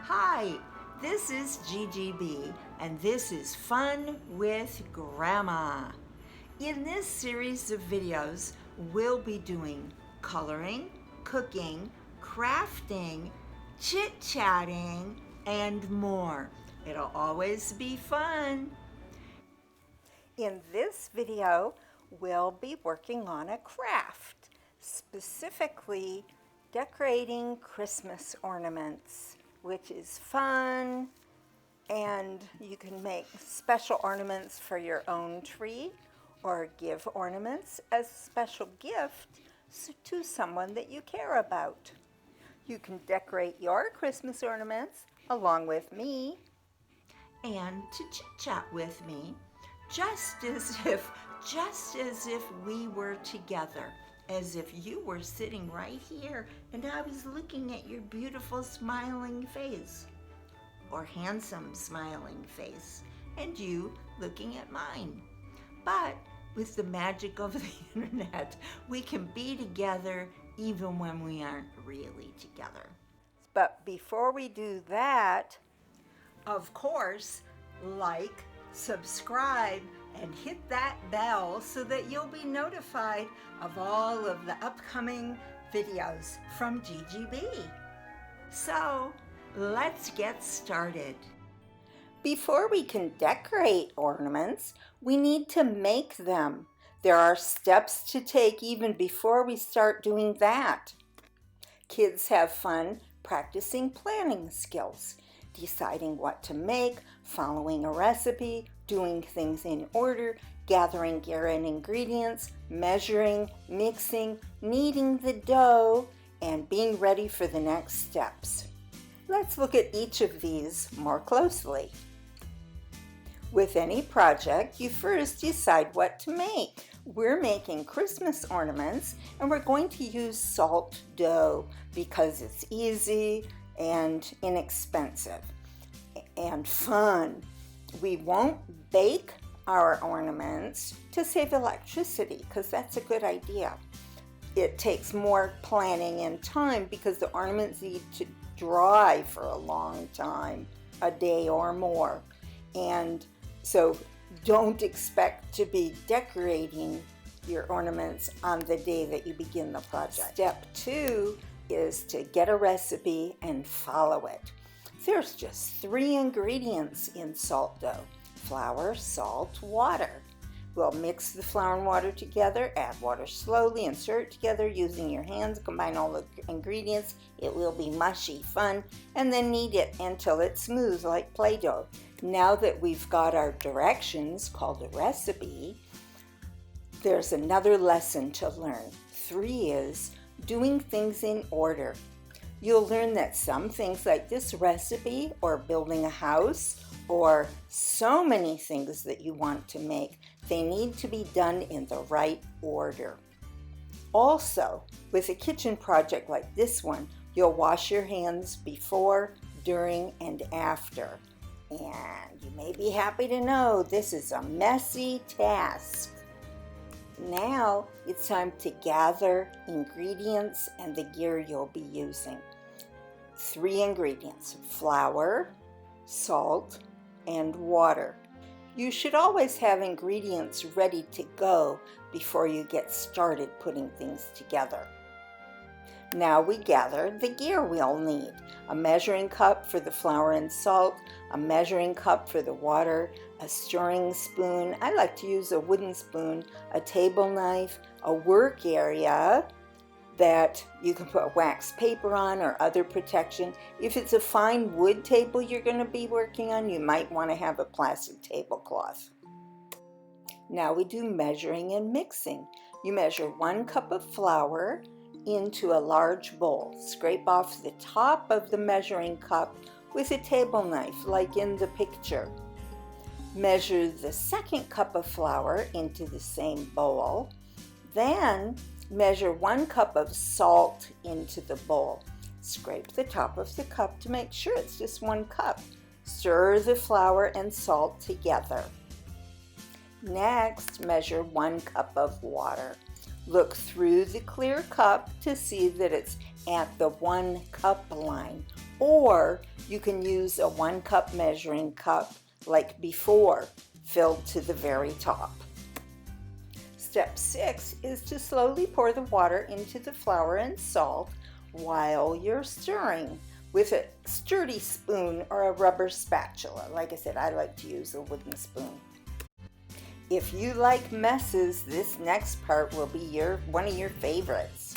Hi, this is GiGi B, and this is Fun with Grandma. In this series of videos, we'll be doing coloring, cooking, crafting, chit-chatting, and more. It'll always be fun. In this video, we'll be working on a craft, specifically decorating Christmas ornaments, which is fun, and you can make special ornaments for your own tree or give ornaments as a special gift to someone that you care about. You can decorate your Christmas ornaments along with me and to chit-chat with me, just as if we were together, as if you were sitting right here and I was looking at your beautiful smiling face, or handsome smiling face, and you looking at mine. But with the magic of the internet, we can be together even when we aren't really together. But before we do that, of course, like, subscribe, and hit that bell so that you'll be notified of all of the upcoming videos from GiGi B. So, let's get started. Before we can decorate ornaments, we need to make them. There are steps to take even before we start doing that. Kids have fun practicing planning skills, deciding what to make, following a recipe, doing things in order, gathering gear and ingredients, measuring, mixing, kneading the dough, and being ready for the next steps. Let's look at each of these more closely. With any project, you first decide what to make. We're making Christmas ornaments, and we're going to use salt dough because it's easy and inexpensive and fun. We won't bake our ornaments to save electricity because that's a good idea. It takes more planning and time because the ornaments need to dry for a long time, a day or more. And so don't expect to be decorating your ornaments on the day that you begin the project. Step 2 is to get a recipe and follow it. There's just 3 ingredients in salt dough: flour, salt, water. We'll mix the flour and water together, add water slowly, and stir it together using your hands. Combine all the ingredients. It will be mushy fun, and then knead it until it's smooth like Play-Doh. Now that we've got our directions, called a recipe, there's another lesson to learn. 3 is doing things in order. You'll learn that some things like this recipe or building a house or so many things that you want to make, they need to be done in the right order. Also, with a kitchen project like this one, you'll wash your hands before, during, and after. And you may be happy to know this is a messy task. Now it's time to gather ingredients and the gear you'll be using. 3 ingredients: flour, salt, and water. You should always have ingredients ready to go before you get started putting things together. Now we gather the gear we'll need: a measuring cup for the flour and salt, a measuring cup for the water, a stirring spoon, I like to use a wooden spoon, a table knife, a work area that you can put wax paper on or other protection. If it's a fine wood table you're going to be working on, you might want to have a plastic tablecloth. Now we do measuring and mixing. You measure 1 cup of flour into a large bowl. Scrape off the top of the measuring cup with a table knife, like in the picture. Measure the 2nd cup of flour into the same bowl. Then measure 1 cup of salt into the bowl. Scrape the top of the cup to make sure it's just 1 cup. Stir the flour and salt together. Next, measure 1 cup of water. Look through the clear cup to see that it's at the 1 cup line, or you can use a 1-cup measuring cup like before, filled to the very top. Step 6 is to slowly pour the water into the flour and salt while you're stirring with a sturdy spoon or a rubber spatula. Like I said, I like to use a wooden spoon. If you like messes, this next part will be one of your favorites.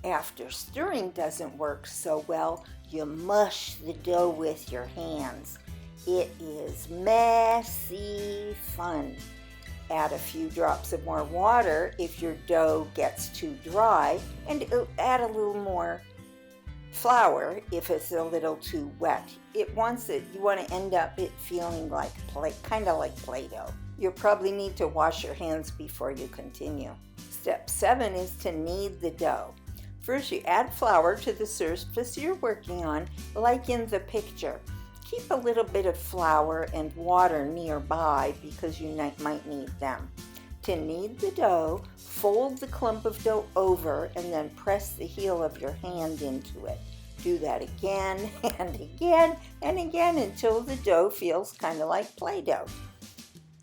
After stirring doesn't work so well, you mush the dough with your hands. It is messy fun. Add a few drops of more water if your dough gets too dry, and add a little more flour if it's a little too wet. You want to end up it feeling like kind of like Play-Doh. You'll probably need to wash your hands before you continue. Step 7 is to knead the dough. First, you add flour to the surface you're working on, like in the picture. Keep a little bit of flour and water nearby because you might need them. To knead the dough, fold the clump of dough over and then press the heel of your hand into it. Do that again and again and again until the dough feels kind of like Play-Doh.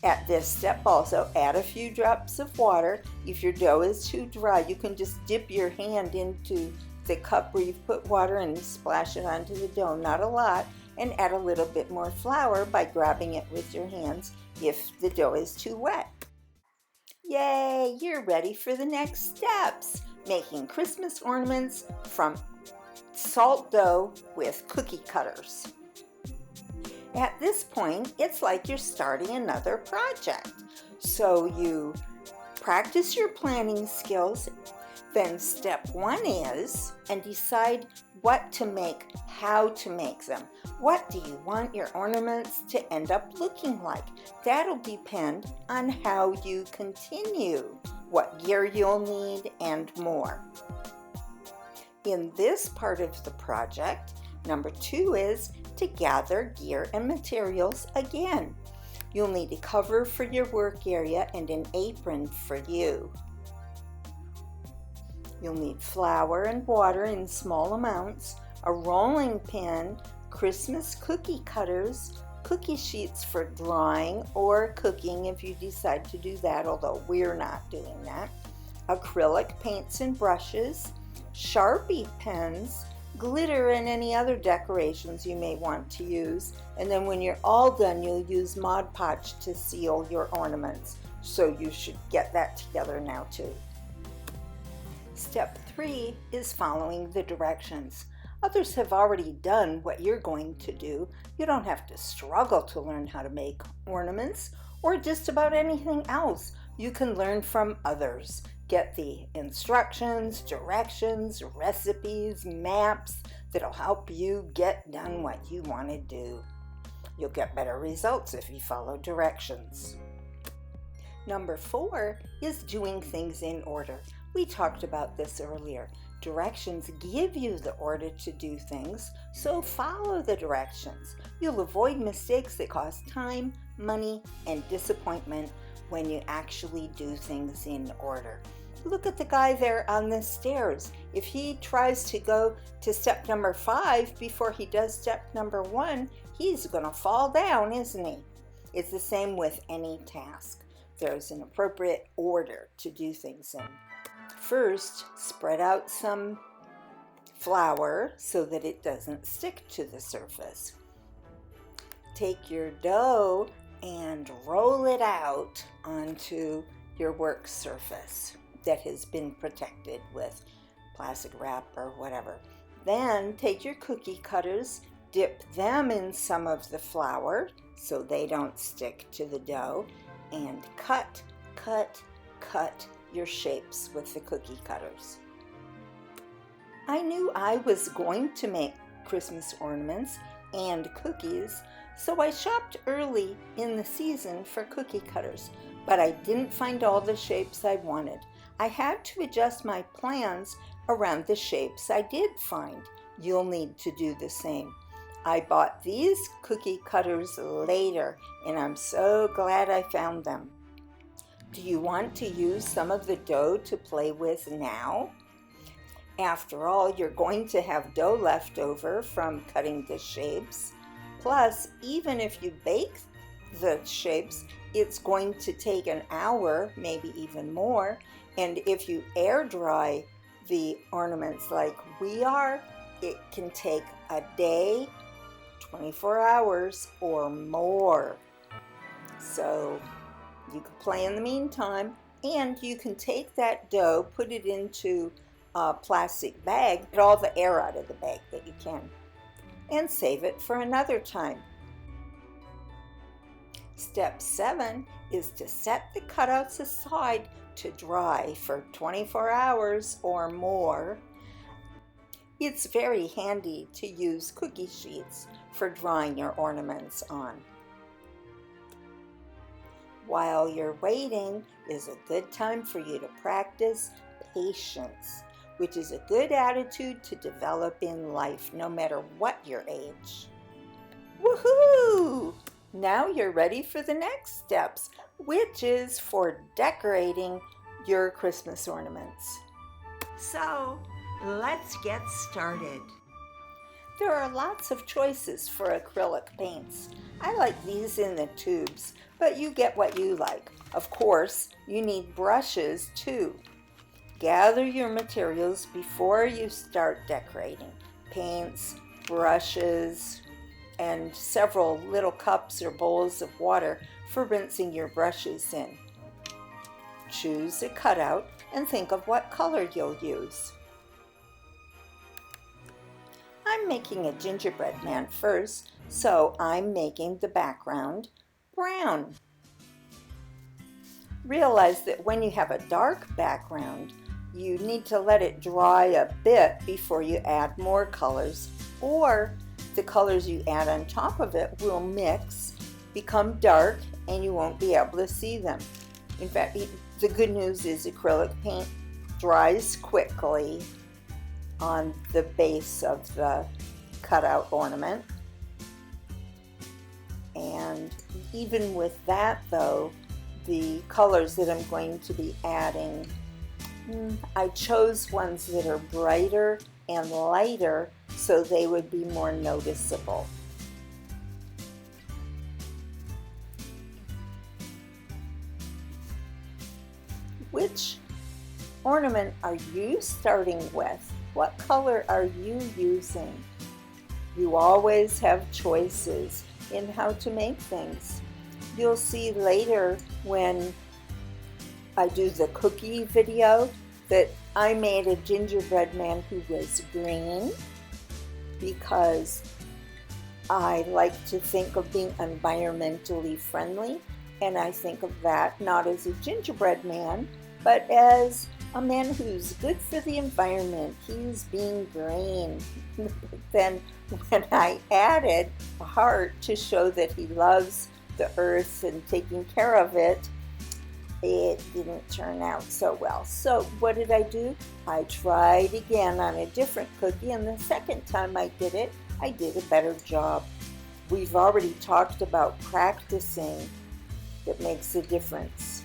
At this step also, add a few drops of water. If your dough is too dry, you can just dip your hand into the cup where you've put water and splash it onto the dough, not a lot, and add a little bit more flour by grabbing it with your hands if the dough is too wet. Yay, you're ready for the next steps, making Christmas ornaments from salt dough with cookie cutters. At this point, it's like you're starting another project. So you practice your planning skills. Then step 1 is, and decide what to make, how to make them. What do you want your ornaments to end up looking like? That'll depend on how you continue, what gear you'll need, and more. In this part of the project, number 2 is to gather gear and materials again. You'll need a cover for your work area and an apron for you. You'll need flour and water in small amounts, a rolling pin, Christmas cookie cutters, cookie sheets for drawing or cooking if you decide to do that, although we're not doing that, acrylic paints and brushes, Sharpie pens, glitter, and any other decorations you may want to use. And then when you're all done, you'll use Mod Podge to seal your ornaments. So you should get that together now too. Step 3 is following the directions. Others have already done what you're going to do. You don't have to struggle to learn how to make ornaments or just about anything else. You can learn from others. Get the instructions, directions, recipes, maps that'll help you get done what you want to do. You'll get better results if you follow directions. Number 4 is doing things in order. We talked about this earlier. Directions give you the order to do things, so follow the directions. You'll avoid mistakes that cost time, money, and disappointment when you actually do things in order. Look at the guy there on the stairs. If he tries to go to step number 5 before he does step number 1, he's going to fall down, isn't he? It's the same with any task. There's an appropriate order to do things in. First, spread out some flour so that it doesn't stick to the surface. Take your dough and roll it out onto your work surface that has been protected with plastic wrap or whatever. Then take your cookie cutters, dip them in some of the flour so they don't stick to the dough, and cut your shapes with the cookie cutters. I knew I was going to make Christmas ornaments and cookies, so I shopped early in the season for cookie cutters, but I didn't find all the shapes I wanted. I had to adjust my plans around the shapes I did find. You'll need to do the same. I bought these cookie cutters later, and I'm so glad I found them. Do you want to use some of the dough to play with now? After all, you're going to have dough left over from cutting the shapes. Plus, even if you bake the shapes, it's going to take an hour, maybe even more. And if you air dry the ornaments like we are, it can take a day, 24 hours, or more. So you can play in the meantime, and you can take that dough, put it into a plastic bag, get all the air out of the bag that you can, and save it for another time. Step 7 is to set the cutouts aside to dry for 24 hours or more. It's very handy to use cookie sheets for drying your ornaments on. While you're waiting is a good time for you to practice patience, which is a good attitude to develop in life, no matter what your age. Woohoo! Now you're ready for the next steps, which is for decorating your Christmas ornaments. So, let's get started. There are lots of choices for acrylic paints. I like these in the tubes, but you get what you like. Of course, you need brushes too. Gather your materials before you start decorating. Paints, brushes, and several little cups or bowls of water for rinsing your brushes in. Choose a cutout and think of what color you'll use. I'm making a gingerbread man first, so I'm making the background brown. Realize that when you have a dark background, you need to let it dry a bit before you add more colors, or the colors you add on top of it will mix, become dark, and you won't be able to see them. In fact, the good news is acrylic paint dries quickly on the base of the cutout ornament. And even with that though, the colors that I'm going to be adding, I chose ones that are brighter and lighter so they would be more noticeable. Which ornament are you starting with? What color are you using? You always have choices in how to make things. You'll see later when I do the cookie video that I made a gingerbread man who was green because I like to think of being environmentally friendly, and I think of that not as a gingerbread man, but as a man who's good for the environment. He's being green. Then when I added a heart to show that he loves the earth and taking care of it, it didn't turn out so well. So what did I do? I tried again on a different cookie, and the second time I did it, I did a better job. We've already talked about practicing. That makes a difference.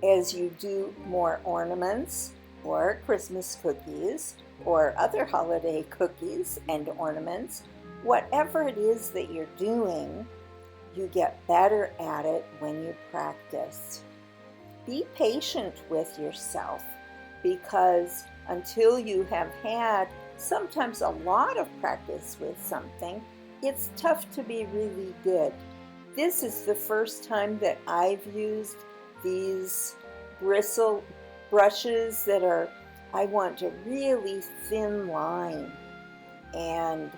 As you do more ornaments or Christmas cookies or other holiday cookies and ornaments, whatever it is that you're doing, you get better at it when you practice. Be patient with yourself, because until you have had sometimes a lot of practice with something, it's tough to be really good. This is the first time that I've used these bristle brushes that are, I want a really thin line, and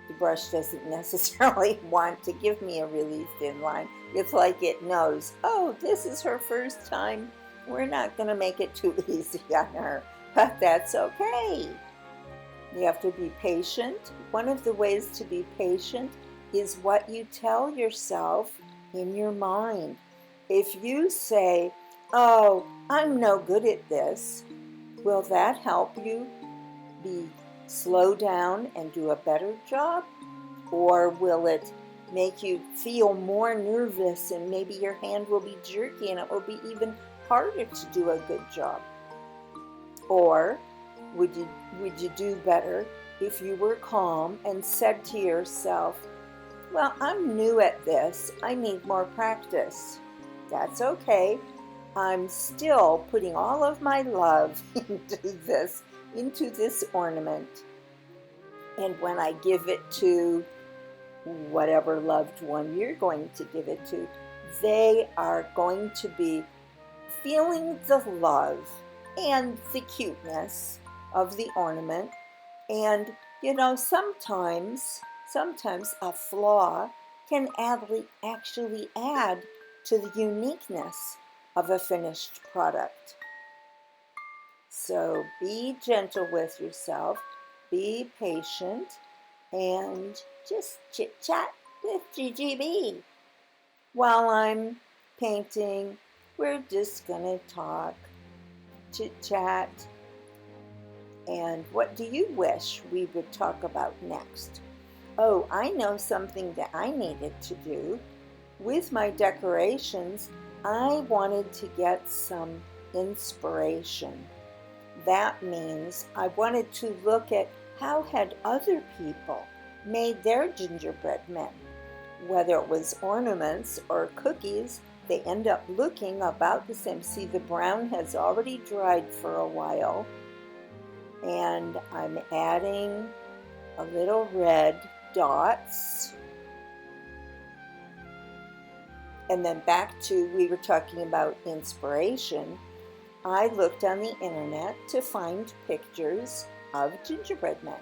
the brush doesn't necessarily want to give me a really thin line. It's like it knows, oh, this is her first time. We're not going to make it too easy on her, but that's okay. You have to be patient. One of the ways to be patient is what you tell yourself in your mind. If you say, oh, I'm no good at this, will that help you slow down and do a better job? Or will it make you feel more nervous, and maybe your hand will be jerky and it will be even harder to do a good job? Or would you do better if you were calm and said to yourself, well, I'm new at this, I need more practice. That's okay. I'm still putting all of my love into this ornament. And when I give it to whatever loved one you're going to give it to, they are going to be feeling the love and the cuteness of the ornament. And sometimes a flaw can actually add to the uniqueness of a finished product. So be gentle with yourself, be patient, and just chit-chat with GiGi B. While I'm painting, we're just gonna talk, chit-chat. And what do you wish we would talk about next? Oh, I know something that I needed to do. With my decorations, I wanted to get some inspiration. That means I wanted to look at how had other people made their gingerbread men. Whether it was ornaments or cookies, they end up looking about the same. See, the brown has already dried for a while, and I'm adding a little red dots. And then back to, we were talking about inspiration. I looked on the internet to find pictures of gingerbread men.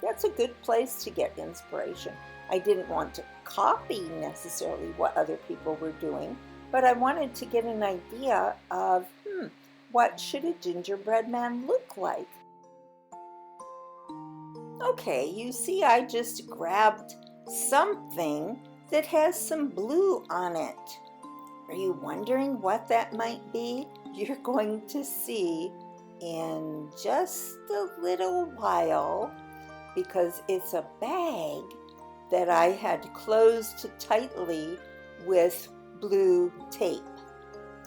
That's a good place to get inspiration. I didn't want to copy necessarily what other people were doing, but I wanted to get an idea of, what should a gingerbread man look like? Okay, you see, I just grabbed something that has some blue on it. Are you wondering what that might be? You're going to see in just a little while, because it's a bag that I had closed tightly with blue tape.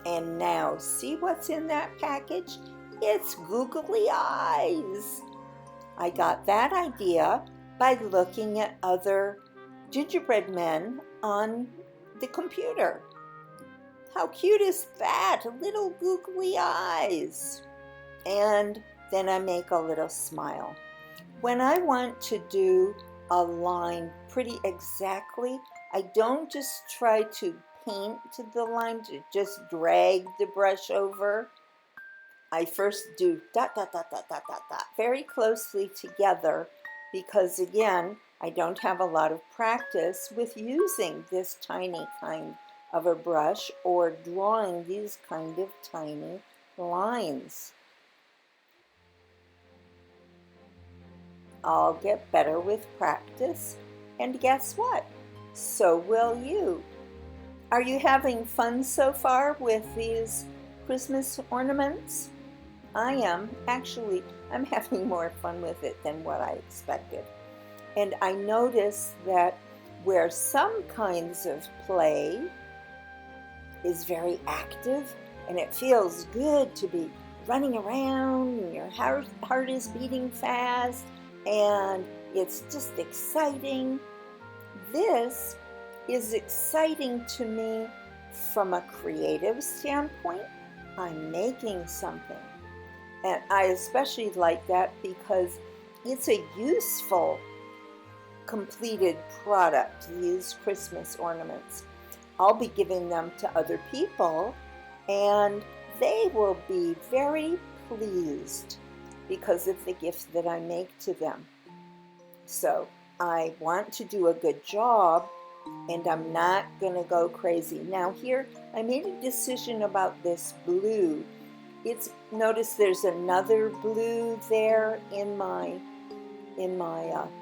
And now, see what's in that package? It's googly eyes. I got that idea by looking at other gingerbread men on the computer. How cute is that? Little googly eyes. And then I make a little smile. When I want to do a line pretty exactly, I don't just try to paint the line, to just drag the brush over. I first do dot, dot, dot, dot, dot, dot, dot, very closely together, because again, I don't have a lot of practice with using this tiny kind of a brush or drawing these kind of tiny lines. I'll get better with practice, and guess what? So will you. Are you having fun so far with these Christmas ornaments? I am. Actually, I'm having more fun with it than what I expected. And I notice that where some kinds of play is very active and it feels good to be running around and your heart is beating fast and it's just exciting, this is exciting to me from a creative standpoint. I'm making something. And I especially like that because it's a useful completed product, these Christmas ornaments. I'll be giving them to other people and they will be very pleased because of the gift that I make to them. So I want to do a good job and I'm not going to go crazy. Now here, I made a decision about this blue. Notice there's another blue there in my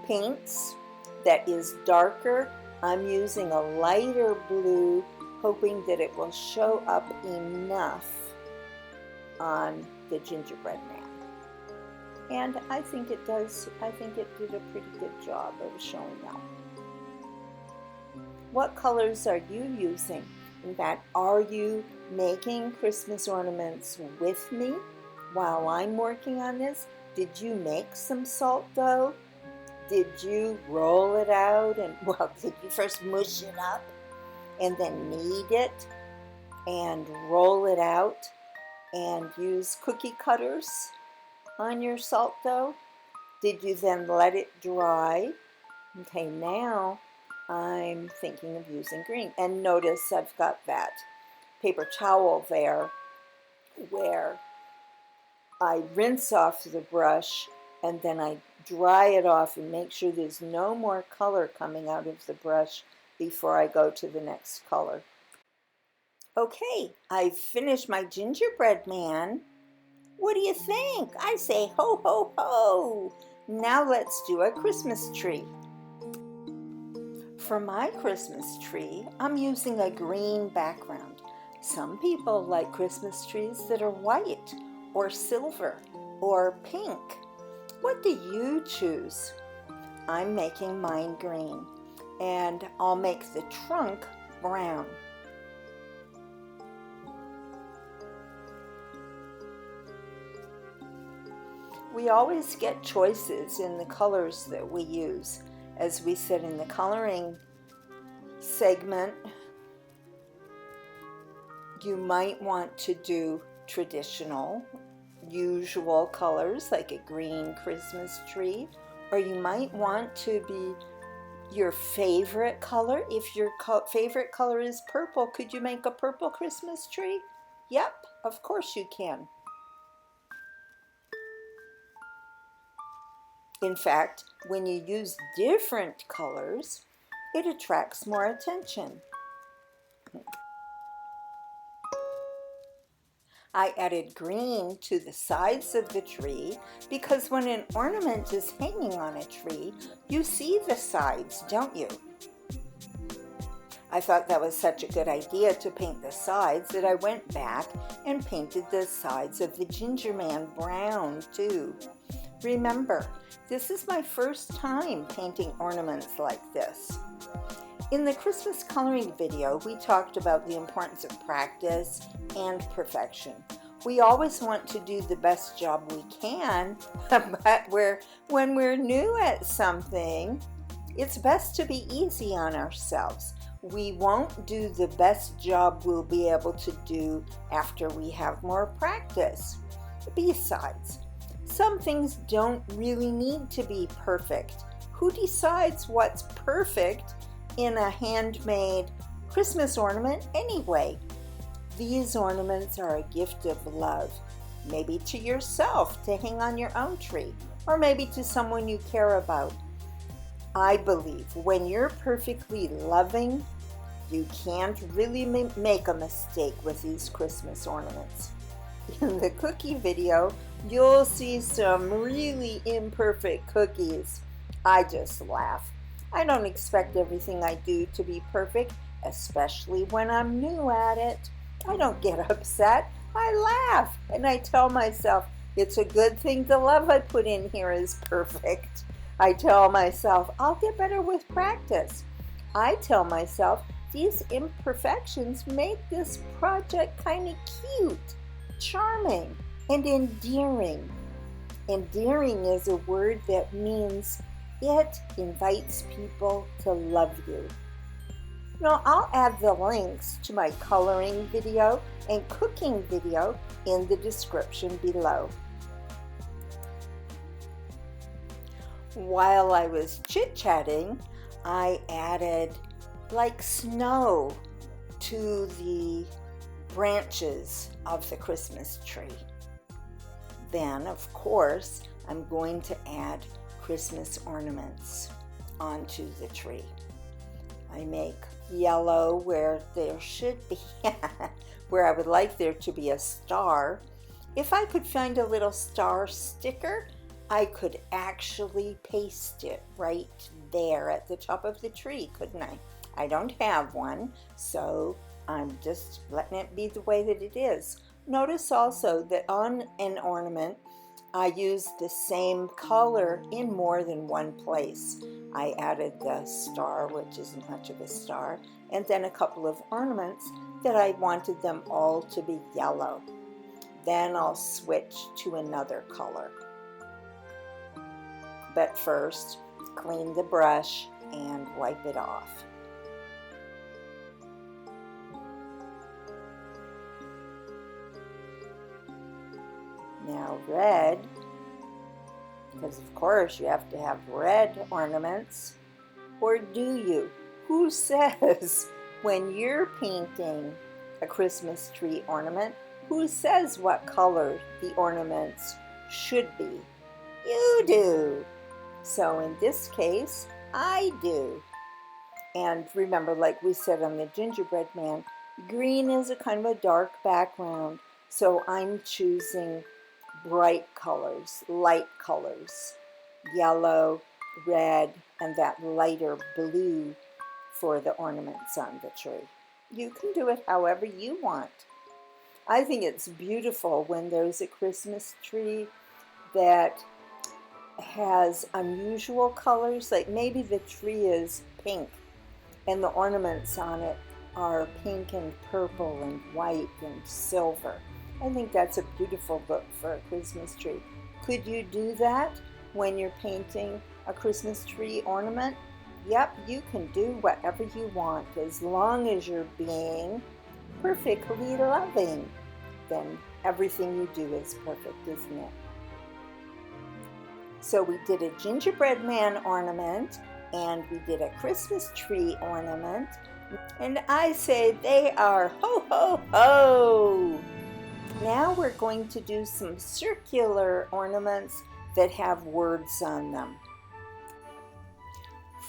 paints that is darker. I'm using a lighter blue, hoping that it will show up enough on the gingerbread man. And I think it does. I think it did a pretty good job of showing up. What colors are you using? In fact, are you making Christmas ornaments with me while I'm working on this? Did you make some salt dough? Did you roll it out and, well, did you first mush it up and then knead it and roll it out and use cookie cutters on your salt dough? Did you then let it dry? Okay, now I'm thinking of using green. And notice I've got that paper towel there where I rinse off the brush and then I dry it off and make sure there's no more color coming out of the brush before I go to the next color. Okay, I've finished my gingerbread man. What do you think? I say ho, ho, ho. Now let's do a Christmas tree. For my Christmas tree, I'm using a green background. Some people like Christmas trees that are white or silver or pink. What do you choose? I'm making mine green, and I'll make the trunk brown. We always get choices in the colors that we use. As we said in the coloring segment, you might want to do traditional, usual colors like a green Christmas tree, or you might want to be your favorite color. If your favorite color is purple, could you make a purple Christmas tree? Yep, of course you can. In fact, when you use different colors, it attracts more attention. I added green to the sides of the tree because when an ornament is hanging on a tree, you see the sides, don't you? I thought that was such a good idea to paint the sides that I went back and painted the sides of the Ginger Man brown too. Remember, this is my first time painting ornaments like this. In the Christmas coloring video, we talked about the importance of practice and perfection. We always want to do the best job we can, but when we're new at something, it's best to be easy on ourselves. We won't do the best job we'll be able to do after we have more practice. Besides, some things don't really need to be perfect. Who decides what's perfect in a handmade Christmas ornament anyway? These ornaments are a gift of love, maybe to yourself to hang on your own tree, or maybe to someone you care about. I believe when you're perfectly loving, you can't really make a mistake with these Christmas ornaments. In the cookie video, you'll see some really imperfect cookies. I just laugh. I don't expect everything I do to be perfect, especially when I'm new at it. I don't get upset. I laugh and I tell myself it's a good thing the love I put in here is perfect. I tell myself I'll get better with practice. I tell myself these imperfections make this project kind of cute, charming, and endearing. Endearing is a word that means it invites people to love you. Now, I'll add the links to my coloring video and cooking video in the description below. While I was chit-chatting, I added like snow to the branches of the Christmas tree. Then, of course, I'm going to add Christmas ornaments onto the tree. I make yellow where there should be, where I would like there to be a star. If I could find a little star sticker, I could actually paste it right there at the top of the tree, couldn't I? I don't have one, so I'm just letting it be the way that it is. Notice also that on an ornament, I used the same color in more than one place. I added the star, which isn't much of a star, and then a couple of ornaments that I wanted them all to be yellow. Then I'll switch to another color. But first, clean the brush and wipe it off. Now red, because of course you have to have red ornaments. Or do you? Who says when you're painting a Christmas tree ornament, who says what color the ornaments should be? You do. So in this case, I do. And remember, like we said on the gingerbread man, green is a kind of a dark background. So I'm choosing bright colors, light colors, yellow, red, and that lighter blue for the ornaments on the tree. You can do it however you want. I think it's beautiful when there's a Christmas tree that has unusual colors, like maybe the tree is pink and the ornaments on it are pink and purple and white and silver. I think that's a beautiful look for a Christmas tree. Could you do that when you're painting a Christmas tree ornament? Yep, you can do whatever you want as long as you're being perfectly loving. Then everything you do is perfect, isn't it? So we did a gingerbread man ornament and we did a Christmas tree ornament. And I say they are ho, ho, ho! Now we're going to do some circular ornaments that have words on them.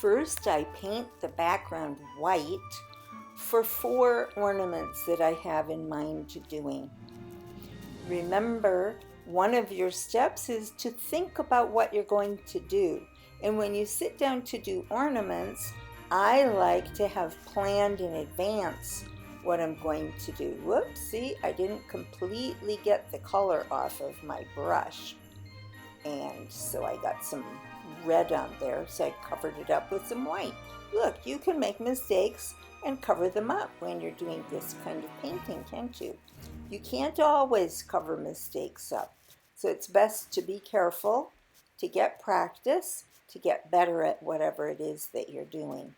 First, I paint the background white for 4 ornaments that I have in mind doing. Remember, one of your steps is to think about what you're going to do. And when you sit down to do ornaments, I like to have planned in advance what I'm going to do. Whoops, see, I didn't completely get the color off of my brush. And so I got some red on there, so I covered it up with some white. Look, you can make mistakes and cover them up when you're doing this kind of painting, can't you? You can't always cover mistakes up. So it's best to be careful, to get practice, to get better at whatever it is that you're doing.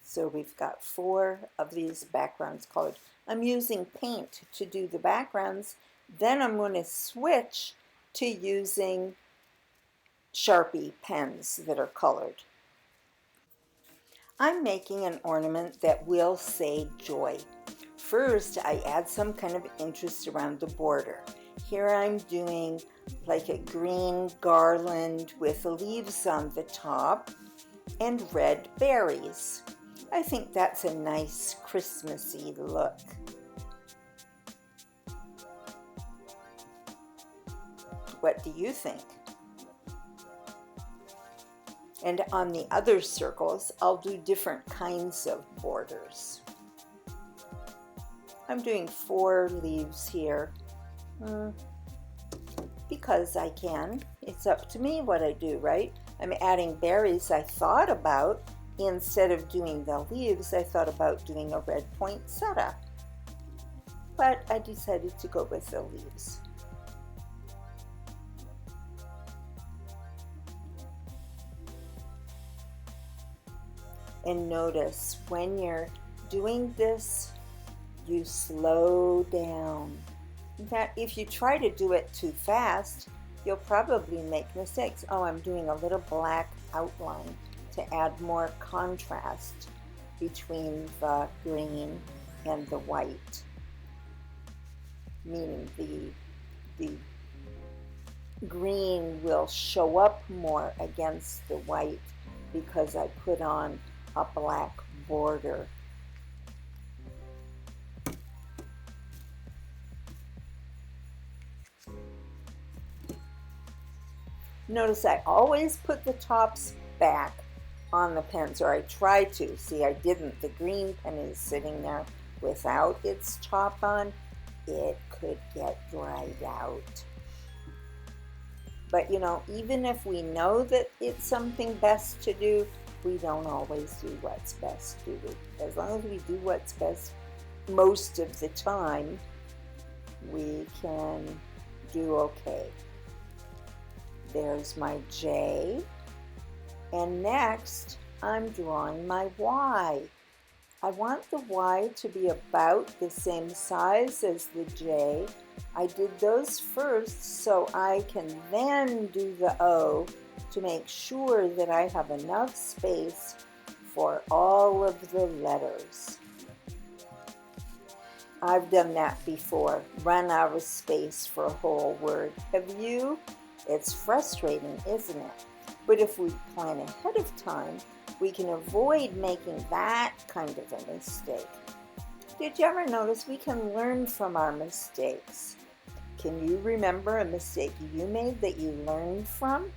So we've got 4 of these backgrounds colored. I'm using paint to do the backgrounds. Then I'm going to switch to using Sharpie pens that are colored. I'm making an ornament that will say joy. First, I add some kind of interest around the border. Here I'm doing like a green garland with leaves on the top and red berries. I think that's a nice Christmassy look. What do you think? And on the other circles, I'll do different kinds of borders. I'm doing 4 leaves here because I can. It's up to me what I do, right? I'm adding berries. I thought about, instead of doing the leaves, I thought about doing a red poinsettia. But I decided to go with the leaves. And notice when you're doing this, you slow down. In fact, if you try to do it too fast, you'll probably make mistakes. Oh, I'm doing a little black outline to add more contrast between the green and the white, meaning the green will show up more against the white because I put on a black border. Notice I always put the tops back on the pens, or I try to. See, I didn't. The green pen is sitting there without its top on. it could get dried out. But you know, even if we know that it's something best to do, we don't always do what's best, do we? As long as we do what's best most of the time, we can do okay. There's my J. And next, I'm drawing my Y. I want the Y to be about the same size as the J. I did those first so I can then do the O to make sure that I have enough space for all of the letters. I've done that before, run out of space for a whole word. Have you? It's frustrating, isn't it? But if we plan ahead of time, we can avoid making that kind of a mistake. Did you ever notice we can learn from our mistakes? Can you remember a mistake you made that you learned from?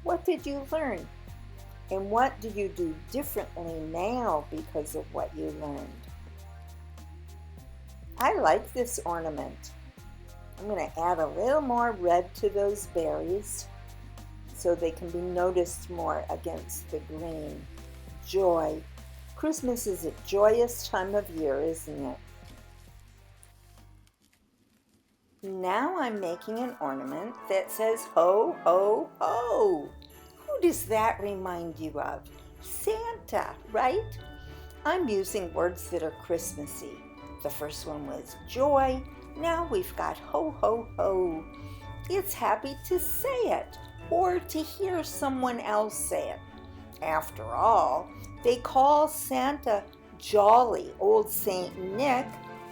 What did you learn? And what do you do differently now because of what you learned? I like this ornament. I'm going to add a little more red to those berries so they can be noticed more against the green. Joy. Christmas is a joyous time of year, isn't it? Now I'm making an ornament that says ho, ho, ho. Who does that remind you of? Santa, right? I'm using words that are Christmassy. The first one was joy. Now we've got ho, ho, ho. It's happy to say it or to hear someone else say it. After all, they call Santa Jolly Old Saint Nick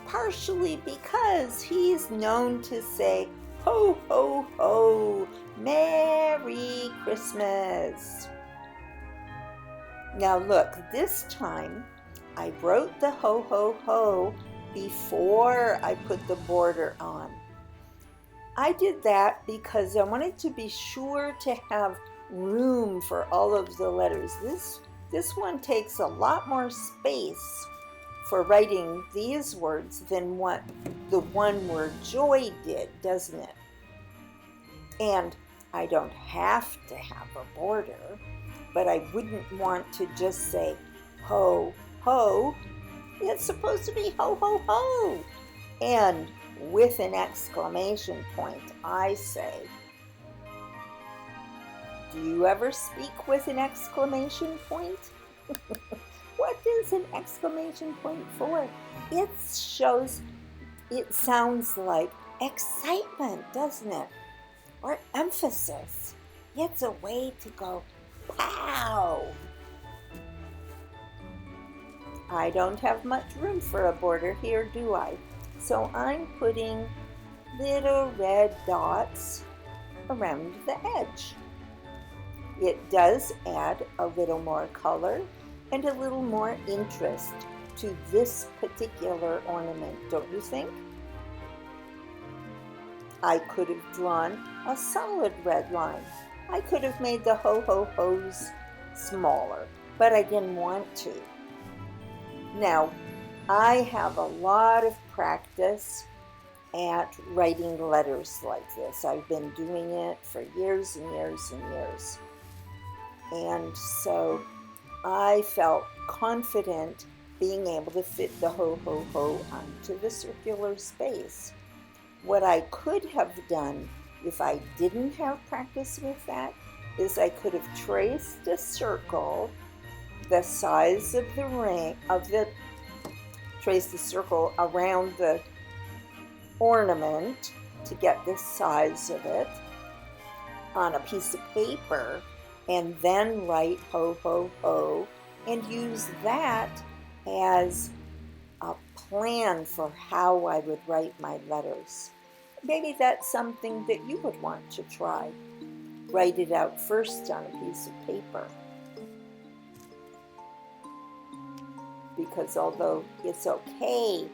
partially because he's known to say ho, ho, ho, Merry Christmas. Now look, this time I wrote the ho, ho, ho before I put the border on. I did that because I wanted to be sure to have room for all of the letters. This one takes a lot more space for writing these words than what the one word joy did, doesn't it? And I don't have to have a border, but I wouldn't want to just say ho, ho. It's supposed to be ho, ho, ho. And with an exclamation point, I say, do you ever speak with an exclamation point? What is an exclamation point for? It sounds like excitement, doesn't it? Or emphasis. It's a way to go, pow! I don't have much room for a border here, do I? So I'm putting little red dots around the edge. It does add a little more color and a little more interest to this particular ornament, don't you think? I could have drawn a solid red line. I could have made the ho-ho-hos smaller, but I didn't want to. Now, I have a lot of practice at writing letters like this. I've been doing it for years and years and years. And so I felt confident being able to fit the ho-ho-ho onto the circular space. What I could have done if I didn't have practice with that is I could have traced a circle the size of the ring traced the circle around the ornament to get the size of it on a piece of paper and then write ho, ho, ho, and use that as a plan for how I would write my letters. Maybe that's something that you would want to try. Write it out first on a piece of paper. Because although it's okay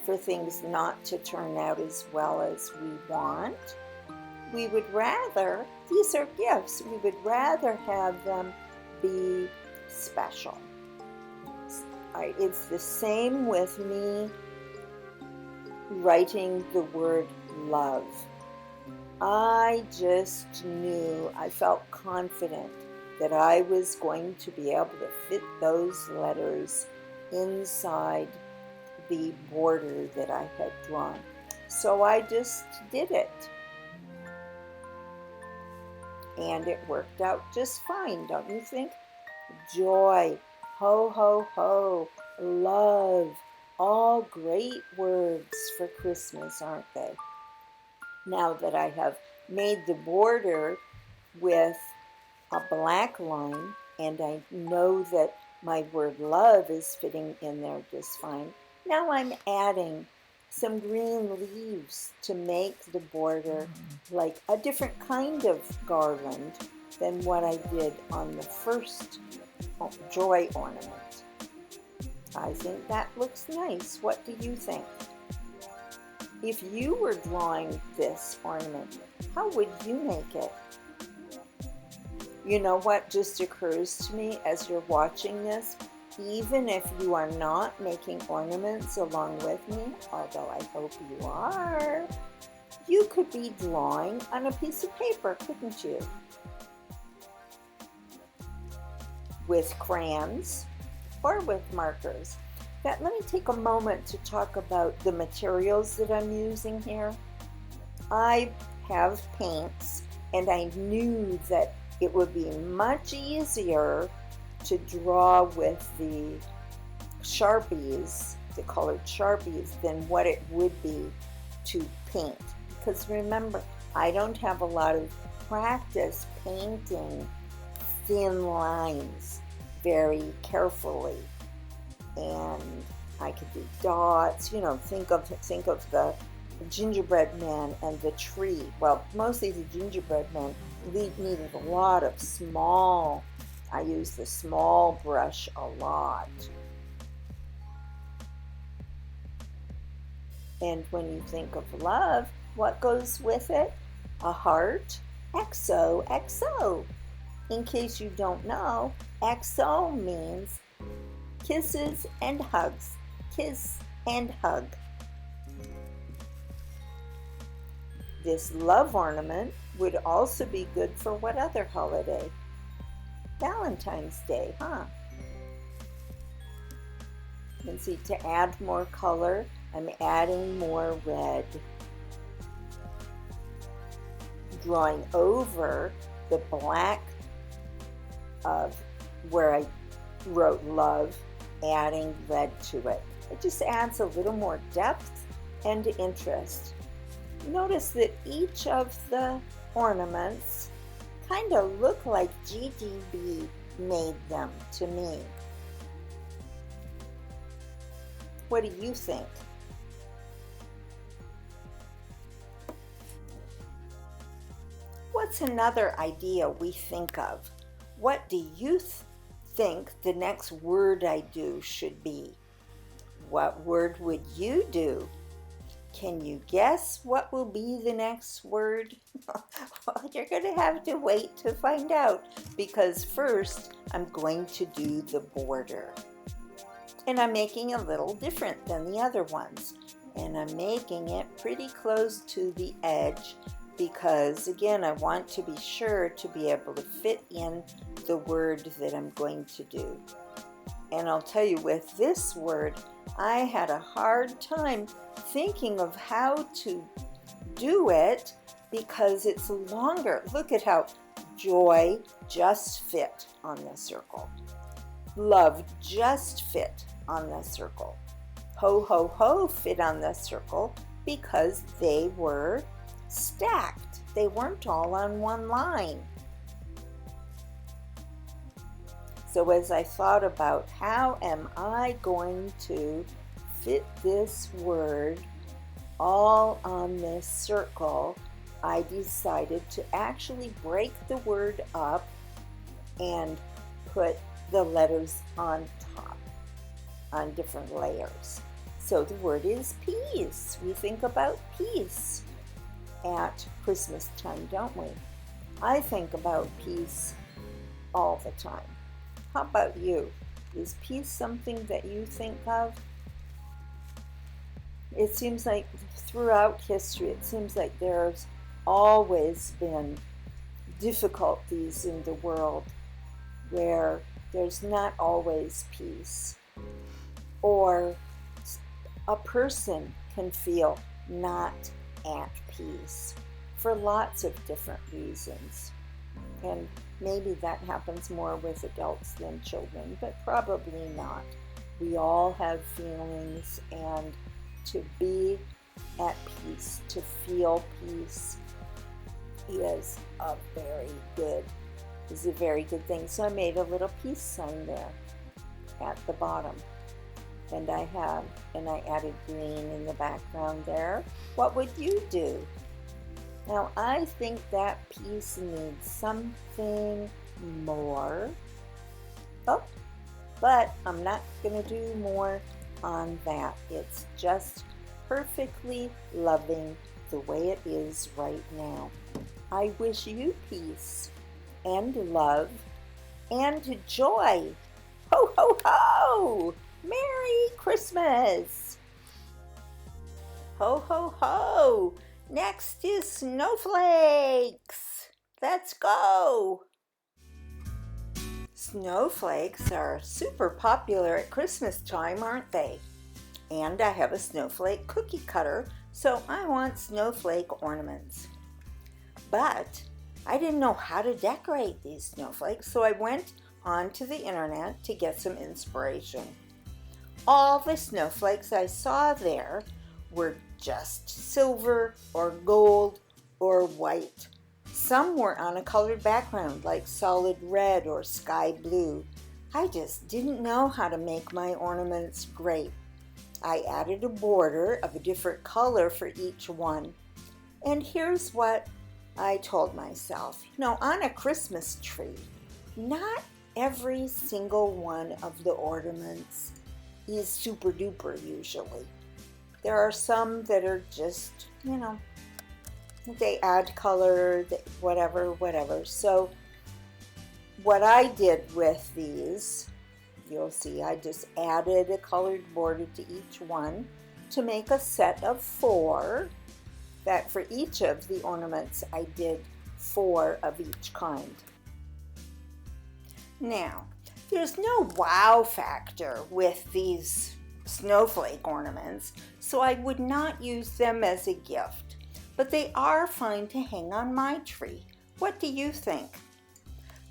for things not to turn out as well as we want, we would rather, these are gifts, we would rather have them be special. It's the same with me writing the word love. I just knew, I felt confident that I was going to be able to fit those letters inside the border that I had drawn. So I just did it. And it worked out just fine, don't you think? Joy, ho, ho, ho, love, all great words for Christmas, aren't they? Now that I have made the border with a black line, and I know that my word love is fitting in there just fine, now I'm adding some green leaves to make the border like a different kind of garland than what I did on the first joy ornament. I think that looks nice. What do you think? If you were drawing this ornament, how would you make it? You know what just occurs to me as you're watching this? Even if you are not making ornaments along with me, although I hope you are, you could be drawing on a piece of paper, couldn't you? With crayons or with markers. Let me take a moment to talk about the materials that I'm using here. I have paints, and I knew that it would be much easier to draw with the Sharpies, the colored Sharpies, than what it would be to paint. Because remember, I don't have a lot of practice painting thin lines very carefully. And I could do dots, you know, think of the gingerbread man and the tree. Well, mostly the gingerbread man needed a lot of small, I use the small brush a lot. And when you think of love, what goes with it? A heart, XO, XO. In case you don't know, XO means kisses and hugs. Kiss and hug. This love ornament would also be good for what other holiday? Valentine's Day, huh? And see, to add more color, I'm adding more red. Drawing over the black of where I wrote love, adding red to it. It just adds a little more depth and interest. Notice that each of the ornaments kind of look like GiGi B made them to me. What do you think? What's another idea we think of? What do you think the next word I do should be? What word would you do? Can you guess what will be the next word? Well, you're going to have to wait to find out, because first I'm going to do the border. And I'm making a little different than the other ones. And I'm making it pretty close to the edge because, again, I want to be sure to be able to fit in the word that I'm going to do. And I'll tell you, with this word, I had a hard time thinking of how to do it because it's longer. Look at how joy just fit on the circle. Love just fit on the circle. Ho, ho, ho fit on the circle because they were stacked. They weren't all on one line. So as I thought about how am I going to fit this word all on this circle, I decided to actually break the word up and put the letters on top, on different layers. So the word is peace. We think about peace at Christmas time, don't we? I think about peace all the time. How about you? Is peace something that you think of? It seems like throughout history, it seems like there's always been difficulties in the world where there's not always peace, or a person can feel not at peace for lots of different reasons. And maybe that happens more with adults than children, but probably not. We all have feelings, and to be at peace, to feel peace, is a very good thing. So I made a little peace sign there at the bottom, and I added green in the background there. What would you do? Now I think that piece needs something more. Oh, but I'm not going to do more on that. It's just perfectly loving the way it is right now. I wish you peace and love and joy. Ho, ho, ho! Merry Christmas! Ho, ho, ho! Next is snowflakes. Let's go! Snowflakes are super popular at Christmas time, aren't they? And I have a snowflake cookie cutter, so I want snowflake ornaments. But I didn't know how to decorate these snowflakes, so I went onto the internet to get some inspiration. All the snowflakes I saw there were just silver or gold or white. Some were on a colored background like solid red or sky blue. I just didn't know how to make my ornaments great. I added a border of a different color for each one. And here's what I told myself. On a Christmas tree, not every single one of the ornaments is super duper usually. There are some that are just, they add color, whatever. So what I did with these, you'll see I just added a colored border to each one to make a set of 4. That for each of the ornaments I did 4 of each kind. Now, there's no wow factor with these snowflake ornaments, so I would not use them as a gift, but they are fine to hang on my tree. What do you think?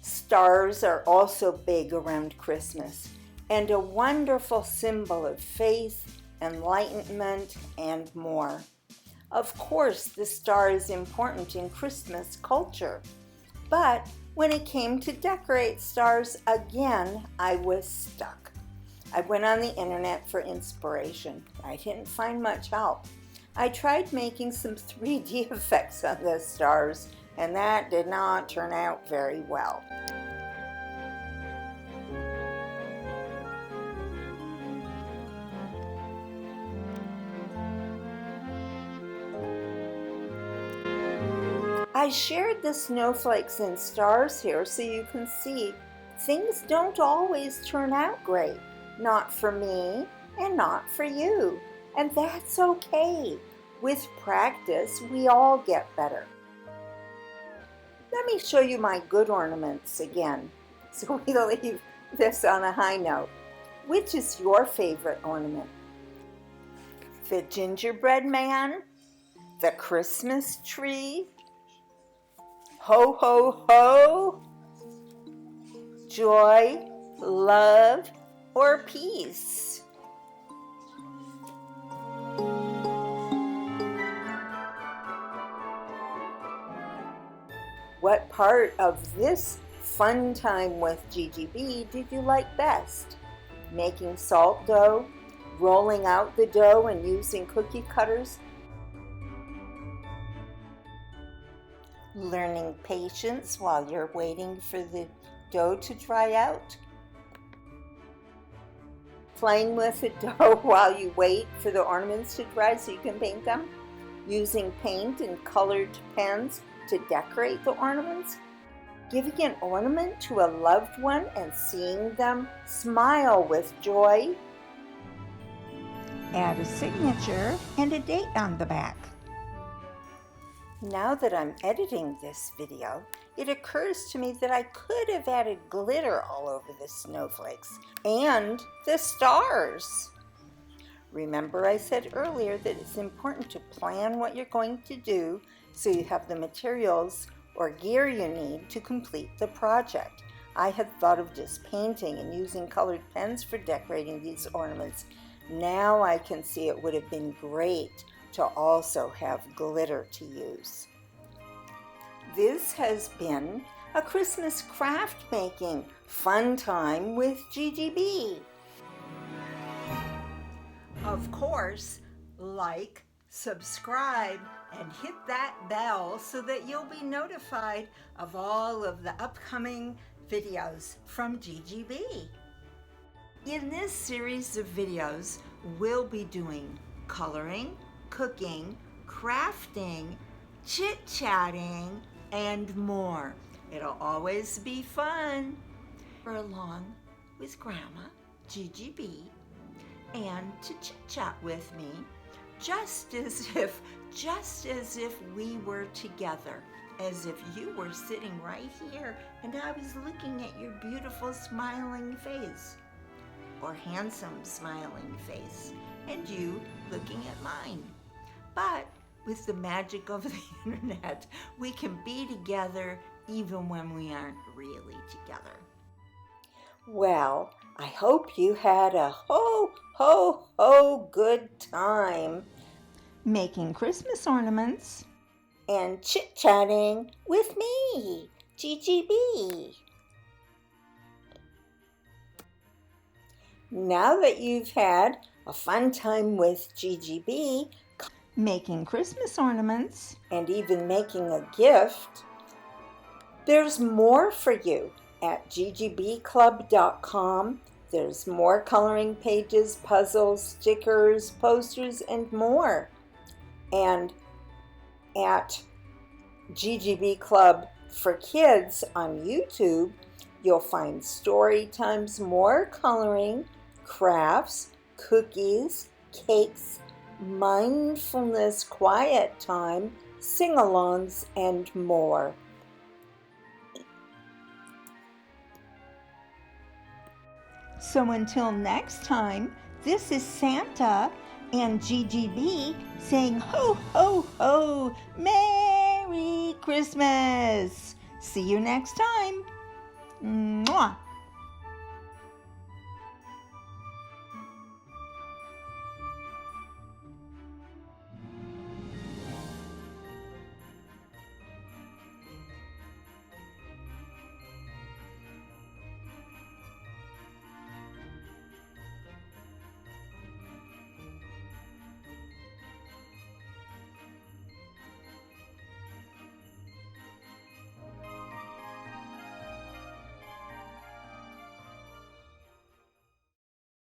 Stars are also big around Christmas and a wonderful symbol of faith, enlightenment, and more. Of course, the star is important in Christmas culture, but when it came to decorate stars, again, I was stuck. I went on the internet for inspiration. I didn't find much help. I tried making some 3D effects on the stars, and that did not turn out very well. I shared the snowflakes and stars here so you can see things don't always turn out great. Not for me and not for you. And that's okay. With practice, we all get better. Let me show you my good ornaments again, so we leave this on a high note. Which is your favorite ornament? The gingerbread man? The Christmas tree? Ho, ho, ho! Joy, love, or peace? What part of this fun time with GiGi B did you like best? Making salt dough, rolling out the dough and using cookie cutters, learning patience while you're waiting for the dough to dry out, playing with the dough while you wait for the ornaments to dry so you can paint them, using paint and colored pens to decorate the ornaments, giving an ornament to a loved one and seeing them smile with joy, Add a signature and a date on the back. Now that I'm editing this video, it occurs to me that I could have added glitter all over the snowflakes and the stars. Remember, I said earlier that it's important to plan what you're going to do so you have the materials or gear you need to complete the project. I had thought of just painting and using colored pens for decorating these ornaments. Now I can see it would have been great to also have glitter to use. This has been a Christmas craft making fun time with GiGi B. Of course, like, subscribe, and hit that bell so that you'll be notified of all of the upcoming videos from GiGi B. In this series of videos, we'll be doing coloring, cooking, crafting, chit-chatting, and more. It'll always be fun. We're along with Grandma, GiGi B, and to chit-chat with me, just as if we were together, as if you were sitting right here and I was looking at your beautiful smiling face, or handsome smiling face, and you looking at mine. But with the magic of the internet, we can be together even when we aren't really together. Well, I hope you had a ho good time Making Christmas ornaments and chit-chatting with me, GiGi B. Now that you've had a fun time with GiGi B, making Christmas ornaments, and even making a gift, there's more for you at gigibclub.com. There's more coloring pages, puzzles, stickers, posters, and more. And at GiGi B Club for Kids on YouTube, you'll find story times, more coloring, crafts, cookies, cakes, mindfulness quiet time, sing-alongs, and more. So until next time, this is Santa and GiGi B saying ho, ho, ho, Merry Christmas. See you next time. Mwah.